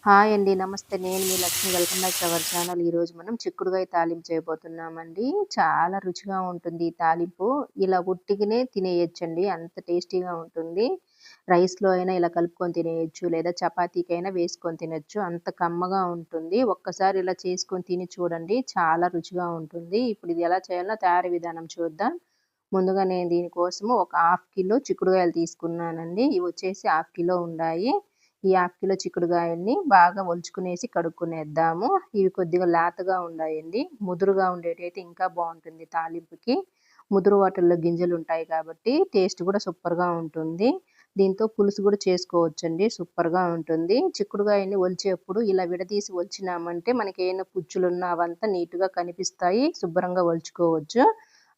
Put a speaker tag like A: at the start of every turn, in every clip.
A: Hi అండి. నమస్తే. నేను మీ Lakshmi. Welcome back to our channel. ఈరోజు మనం చిక్కుడుగాయ తాలింపు చేయబోతున్నామండి. చాలా రుచిగా ఉంటుంది ఈ తాలింపు. ఇలా ఉట్టిగనే తినేయొచ్చండి. అంత టేస్టీగా ఉంటుంది. రైస్‌లో అయినా ఇలా కలుపుకొని తినేయొచ్చు. లేదా చపాతీకైనా వేసుకొని తినొచ్చు. అంత కమ్మగా ఉంటుంది. ఒక్కసారి ఇలా చేసుకొని తిని చూడండి. చాలా రుచిగా ఉంటుంది. ఇప్పుడు ఇది ఎలా చేయాలో తయారీ విధానం చూద్దాం. ముందుగా నేను దీనికోసము ఒక హాఫ్ కిలో చిక్కుడుగాయలు తీసుకున్నానండి. ఇవి వచ్చేసి హాఫ్ కిలో ఉండాయి. ఈ హాఫ్ కిలో చిక్కుడుగాయల్ని బాగా ఒలుచుకునేసి కడుక్కునేద్దాము. ఇవి కొద్దిగా లేతగా ఉండాయండి. ముదురుగా ఉండేటివైతే ఇంకా బావుంటుంది తాలింపుకి. ముదురు వాటిల్లో గింజలుంటాయి కాబట్టి టేస్ట్ కూడా సూపర్‌గా ఉంటుంది. దీంతో పులుసు కూడా చేసుకోవచ్చండి. సూపర్‌గా ఉంటుంది. చిక్కుడుగాయల్ని ఒలిచేప్పుడు ఇలా విడదీసి ఒలిచినామంటే మనకేయన్నా పుచ్చులున్నా అవంతా నీట్‌గా కనిపిస్తాయి. శుభ్రంగా ఒలుచుకోవచ్చు.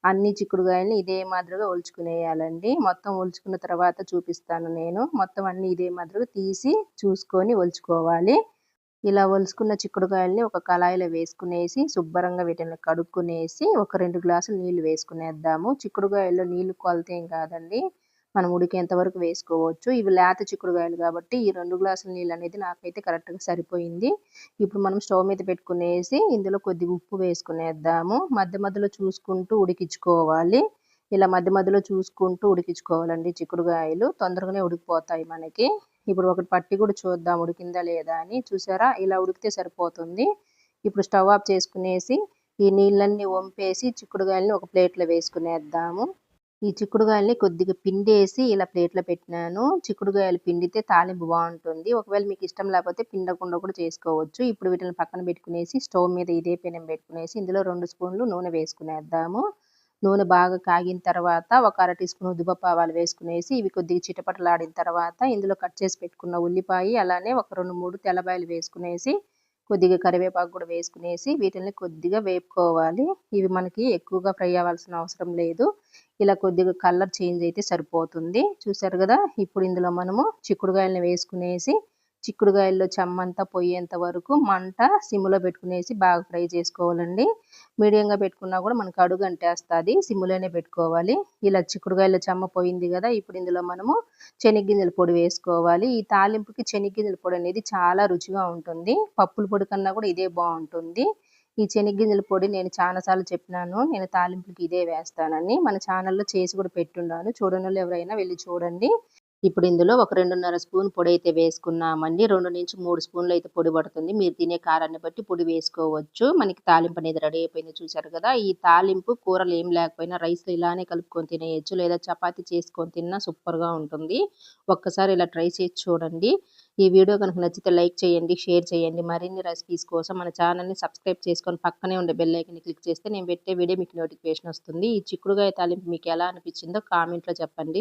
A: అన్ని చిక్కుడుగాయల్ని ఇదే మాదిరిగా ఒలుచుకునేయాలండి. మొత్తం ఒలుచుకున్న తర్వాత చూపిస్తాను నేను. మొత్తం అన్నీ ఇదే మాదిరిగా తీసి చూసుకొని ఒలుచుకోవాలి. ఇలా ఒలుచుకున్న చిక్కుడుగాయల్ని ఒక కళాయిలో వేసుకునేసి, శుభ్రంగా వీటిని కడుక్కునేసి, ఒక 2 గ్లాసులు నీళ్లు వేసుకునేద్దాము. చిక్కుడుగాయల్లో నీళ్లు కొలతేం కాదండి. మనం ఉడికేంత వరకు వేసుకోవచ్చు. ఇవి లేత చిక్కుడుగాయలు కాబట్టి, ఈ 2 గ్లాసుల నీళ్ళనేది నాకైతే కరెక్ట్‌గా సరిపోయింది. ఇప్పుడు మనం స్టవ్ మీద పెట్టుకునేసి, ఇందులో కొద్దిగా ఉప్పు వేసుకునేద్దాము. మధ్య మధ్యలో చూసుకుంటూ ఉడికించుకోవాలి. ఇలా మధ్య మధ్యలో చూసుకుంటూ ఉడికించుకోవాలండి చిక్కుడుగాయలు. తొందరగానే ఉడికిపోతాయి మనకి. ఇప్పుడు ఒకటి పట్టి కూడా చూద్దాం ఉడికిందా లేదా అని. చూసారా? ఇలా ఉడికితే సరిపోతుంది. ఇప్పుడు స్టవ్ ఆఫ్ చేసుకునేసి, ఈ నీళ్ళన్నీ వంపేసి చిక్కుడుగాయలని ఒక ప్లేట్‌లో వేసుకునేద్దాము. ఈ చిక్కుడుగాయల్ని కొద్దిగా పిండేసి ఇలా ప్లేట్‌లో పెట్టినాను. చిక్కుడుగాయలు పిండితే తాలింపు బావుంటుంది. ఒకవేళ మీకు ఇష్టం లేకపోతే పిండకుండా కూడా చేసుకోవచ్చు. ఇప్పుడు వీటిని పక్కన పెట్టుకునేసి స్టవ్ మీద ఇదే పెనం పెట్టుకునేసి ఇందులో 2 స్పూన్లు నూనె వేసుకునేద్దాము. నూనె బాగా కాగిన తర్వాత ఒక అర టీ స్పూన్ ఉద్దిపప్పు ఆవాలు వేసుకునేసి ఇవి కొద్దిగా చిటపటలాడిన తర్వాత ఇందులో కట్ చేసి పెట్టుకున్న ఉల్లిపాయ అలానే ఒక 2, 3 తెల్లబాయలు వేసుకునేసి కొద్దిగా కరివేపాకు కూడా వేసుకునేసి వీటిల్ని కొద్దిగా వేపుకోవాలి. ఇవి మనకి ఎక్కువగా ఫ్రై అవ్వాల్సిన అవసరం లేదు. ఇలా కొద్దిగా కలర్ చేంజ్ అయితే సరిపోతుంది. చూసారు గదా! ఇప్పుడు ఇందులో మనము చిక్కుడుగాయలని వేసుకునేసి చిక్కుడుగాయల్లో చెమ్మంతా పొయ్యేంత వరకు మంట సిమ్‌లో పెట్టుకునేసి బాగా ఫ్రై చేసుకోవాలండి. మీడియంగా పెట్టుకున్నా కూడా మనకు అడుగు అంటేస్తది. సిమ్‌లోనే పెట్టుకోవాలి. ఇలా చిక్కుడుగాయల చెమ్మ పోయింది గదా! ఇప్పుడు ఇందులో మనము శనగగింజల పొడి వేసుకోవాలి. ఈ తాలింపుకి శనగగింజల పొడి అనేది చాలా రుచిగా ఉంటుంది. పప్పుల పొడి కన్నా కూడా ఇదే బావుంటుంది. ఈ శనగగింజల పొడి నేను చానా సార్లు చెప్పినాను. నేను తాలింపులకి ఇదే వేస్తానని. మన ఛానల్‌లో చేసి కూడా పెట్టుండాను. చూడనోళ్ళు ఎవరైనా వెళ్లి చూడండి. ఇప్పుడు ఇందులో ఒక 2:30 స్పూన్ పొడైతే వేసుకున్నామండి. 2-3 స్పూన్‌లయితే పొడి పడుతుంది. మీరు తినే కారాన్ని బట్టి పొడి వేసుకోవచ్చు. మనకి తాలింపు అనేది రెడీ అయిపోయింది చూసారు కదా! ఈ తాలింపు కూరలు ఏం లేకపోయినా రైస్‌లో ఇలానే కలుపుకొని తినేయొచ్చు. లేదా చపాతీ చేసుకొని తిన్నా సూపర్‌గా ఉంటుంది. ఒక్కసారి ఇలా ట్రై చేసి చూడండి. ఈ వీడియో గనుక నచ్చితే లైక్ చేయండి, షేర్ చేయండి. మరిన్ని రెసిపీస్ కోసం మన ఛానల్‌ని సబ్స్క్రైబ్ చేసుకొని పక్కనే ఉండే బెల్ ఐకాన్‌ని క్లిక్ చేస్తే నేను పెట్టే వీడియో మీకు నోటిఫికేషన్ వస్తుంది. ఈ చిక్కుడుగాయ తాలింపు మీకు ఎలా అనిపించిందో కామెంట్‌లో చెప్పండి.